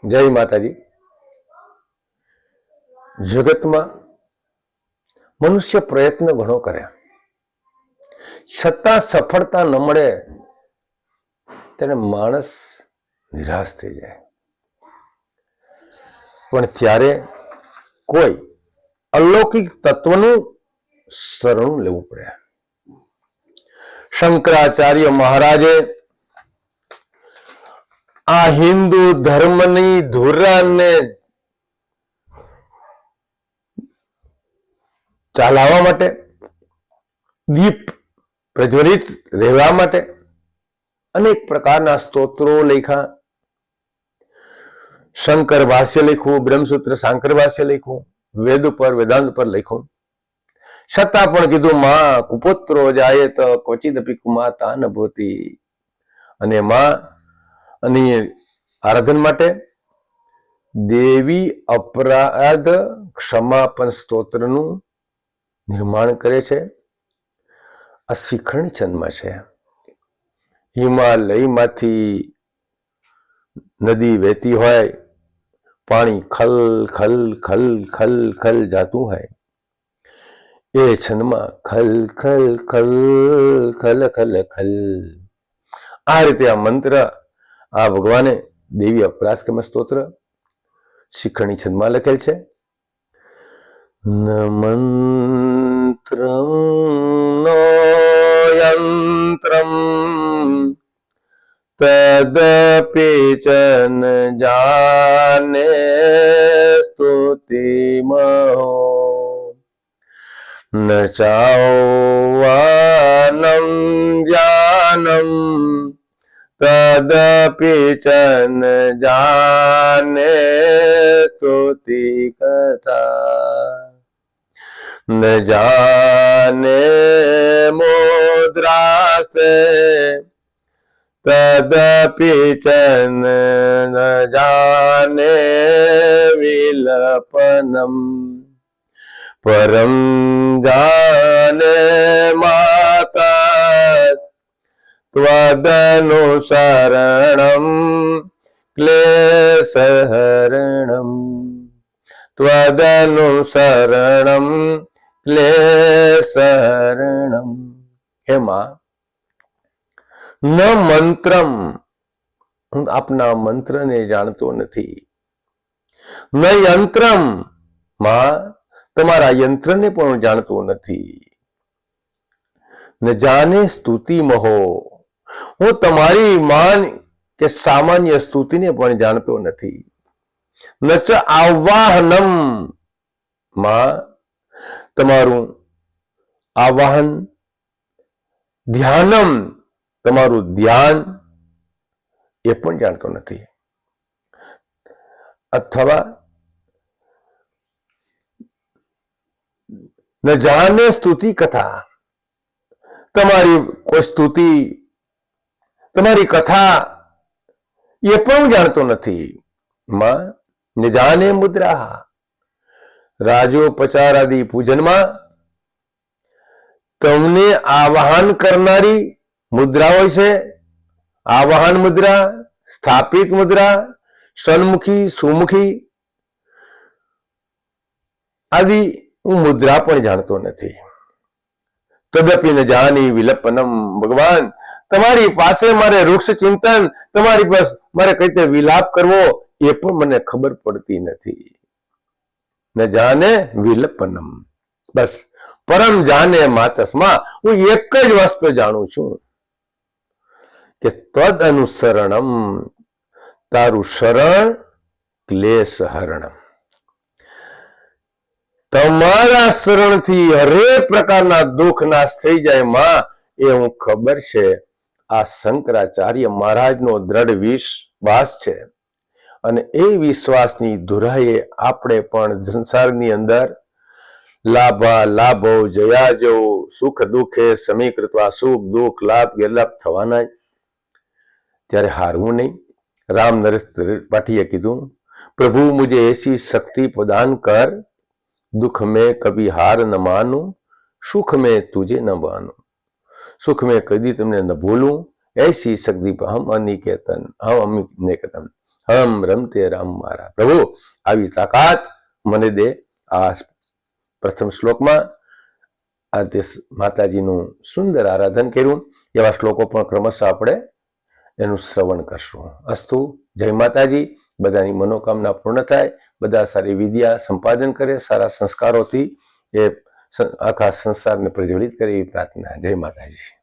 જય માતાજી। જગતમાં મનુષ્ય પ્રયત્ન ઘણો કરે, છતાં સફળતા ન મળે ત્યારે માણસ નિરાશ થઈ જાય। પણ ત્યારે કોઈ અલૌકિક તત્વનું શરણ લેવું પડે। શંકરાચાર્ય મહારાજે આ હિન્દુ ધર્મની ધુરાને ચાલવા માટે, દીપ પ્રજ્વલિત રહેવા માટે અનેક પ્રકારના સ્તોત્રો લખ્યા। શંકર ભાષ્ય લખ્યું, બ્રહ્મસૂત્ર શાંકર ભાષ્ય લખ્યું, વેદ પર વેદાંત પર લખ્યું। છતાં પણ કીધું માં કુપુત્રો જાય તો ક્વચિદપી કુમાતા ન ભૂતિ, અને માં અને આરાધન માટે દેવી અપરાધ ક્ષમાપન સ્તોત્રનું નિર્માણ કરે છે। આ શિખરણી છંદમાં છે। હિમાલયમાંથી નદી વહેતી હોય, પાણી ખલ ખલ ખલ ખલ ખલ જાતું હોય, એ છંદમાં ખલ ખલ ખલ ખલ ખલ ખલ, આ રીતે આ મંત્ર આ ભગવાને દેવી અપરાધ ક્ષમા સ્તોત્ર શિખરણી છંદમાં લખેલ છે। ન મંત્રમ નો યંત્રમ તદપી ચ ન જાને સ્તુતિમહો, ન ચાવાનમ જ્ઞાનમ તદપી ચ ન જાને સ્તુતિ કથા, ન જાને મુદ્રાસ્તે તદપી ચ ન જાને વિલપનમ, પરમ જાને માતા ત્વદનુસરણમ ક્લેશહરણમ, ત્વદનુસરણમ ક્લેશહરણમ। એમાં ન મંત્રમ, હું આપના મંત્રને જાણતો નથી, ન યંત્રમ, માં તમારા યંત્રને પણ હું જાણતો નથી, ન જાને સ્તુતિ મહો, હું તમારી માન કે સામાન્ય સ્તુતિને પણ જાણતો નથી, ન ચ આવાહનમ, માં તમારું આવાહન, ધ્યાનમ તમારું ધ્યાન એ પણ જાણતો નથી, અથવા ન જાને સ્તુતિ કથા, તમારી કોઈ સ્તુતિ તમારી કથા એ પણ હું જાણતો નથી, માં ન જાને મુદ્રા, રાજોપચાર આદિ પૂજનમાં તમને આવાહન કરનારી મુદ્રા હોય છે, આવાહન મુદ્રા, સ્થાપિત મુદ્રા, સન્મુખી સુમુખી આદિ હું મુદ્રા પણ જાણતો નથી। તદપી ન જાની વિલપનમ, ભગવાન તમારી પાસે મારે વૃક્ષ ચિંતન, તમારી પાસે મારે કઈ રીતે વિલાપ કરવો એ પણ મને ખબર પડતી નથી। ન જાને વિલપનમ, બસ પરમ જાને માતસ્મા, હું એક જ વસ્તુ જાણું છું કે તદ અનુસરણમ, તારું શરણ ક્લેશ હરણમ, તમારા શરણથી હરેક પ્રકારના દુઃખ નાશ થઈ જાય માં, એ હું ખબર છે। આ શંકરાચાર્ય મહારાજનો દ્રઢ વિશ્વાસ છે, અને એ વિશ્વાસની ધુરાએ આપણે પણ સંસારની અંદર લાભા લાભો જયાજો સુખ દુઃખે સમીકૃતવા, સુખ દુઃખ લાભ ગેરલાભ થવાના જ, ત્યારે હારવું નહીં। રામ નરેશ ત્રિપાઠીએ કીધું, પ્રભુ મુझे ऐसी शक्ति प्रदान कर, दुख में कभी हार न मानूं, सुख में तुझे न मानूं, सुख में कभी तुमने न भूलूं, ऐसी शक्ति हम अनिकेतन, हम अनिकेतन। હમ રમતે રામ મારા પ્રભુ આવી તાકાત મને દે. આ પ્રથમ શ્લોકમાં આ તે માતાજીનું સુંદર આરાધન કર્યું. એવા શ્લોકો પણ ક્રમશઃ આપણે એનું શ્રવણ કરશું. અસ્તુ. જય માતાજી. બધાની મનોકામના પૂર્ણ થાય, બધા સારી વિદ્યા સંપાદન કરે, સારા સંસ્કારોથી એ આખા સંસારને પ્રજ્વલિત કરે એવી પ્રાર્થના. જય માતાજી.